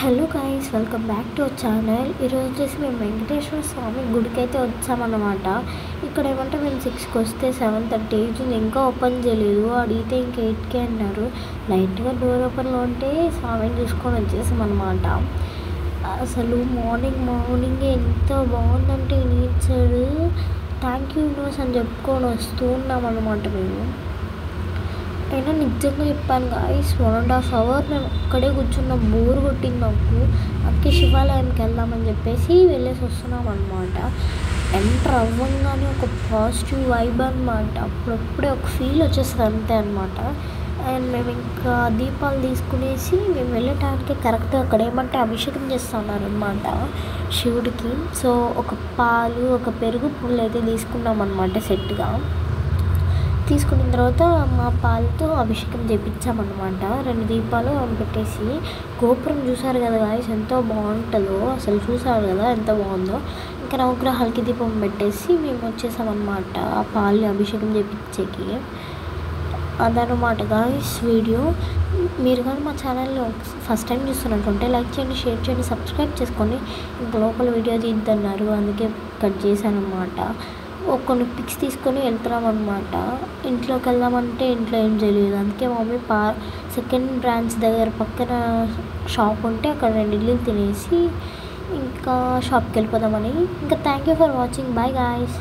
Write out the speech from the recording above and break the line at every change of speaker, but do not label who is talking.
Hello guys, welcome back to our channel. ఈరోజు వచ్చేసి మేము వెంకటేశ్వర స్వామి గుడికి అయితే వచ్చామన్నమాట. ఇక్కడ ఏమంటే మేము 6కి వస్తే 7:30 అవుతుంది, ఇంకా ఓపెన్ చేయలేదు. అడిగితే ఇంకా 8కే అన్నారు. లైట్గా డోర్ ఓపెన్లో ఉంటే స్వామిని చూసుకొని వచ్చేసామన్నమాట. అసలు మార్నింగే ఎంత బాగుందంటే నేచర్. థ్యాంక్ యూ యూనివర్స్ అని చెప్పుకొని వస్తూ ఉన్నాం అన్నమాట మేము. అయినా నిజంగా చెప్పాను గాయ్స్, 1.5 hours నేను ఒక్కడే కూర్చున్న, బోర్ కొట్టింది నాకు. అందుకే శివాలయంకి వెళ్దామని చెప్పేసి వెళ్ళేసి వస్తున్నాం అనమాట. ఎంటర్ అవ్వగానే ఒక పాజిటివ్ వైబ్ అనమాట. అప్పుడప్పుడే ఒక ఫీల్ వచ్చేస్తుంది అంతే అనమాట. అండ్ మేము ఇంకా దీపాలు తీసుకునేసి మేము వెళ్ళే టైంకి కరెక్ట్గా అక్కడ ఏమంటే అభిషేకం చేస్తున్నారు అనమాట శివుడికి. సో ఒక పాలు, ఒక పెరుగు, పువ్వులు అయితే తీసుకున్నాం అనమాట సెట్గా. తీసుకున్న తర్వాత మా పాలతో అభిషేకం చేయించామన్నమాట. 2 దీపాలు పెట్టేసి, గోపురం చూసారు కదా గాయ్స్ ఎంతో బాగుంటుందో, అసలు చూసారు కదా ఎంత బాగుందో. ఇంకా నవగ్రహాలకి దీపం పెట్టేసి మేము వచ్చేసామన్నమాట ఆ పాలు అభిషేకం చేయించేకి. అదనమాట గాయ్స్ వీడియో. మీరు కానీ మా ఛానల్లో ఫస్ట్ టైం చూస్తున్నట్టుంటే లైక్ చేయండి, షేర్ చేయండి, సబ్స్క్రైబ్ చేసుకోండి. ఇంకా లోపల వీడియో తీద్దన్నారు, అందుకే కట్ చేశాను అనమాట. కొన్ని పిక్స్ తీసుకొని వెళ్తున్నాం అనమాట. ఇంట్లోకి వెళ్దామంటే ఇంట్లో ఏం చేయలేదు. అందుకే మమ్మీ సెకండ్ బ్రాంచ్ దగ్గర పక్కన షాప్ ఉంటే అక్కడ 2 ఇడ్లీలు తినేసి ఇంకా షాప్కి వెళ్ళిపోదామని. ఇంకా thank you for watching. Bye guys.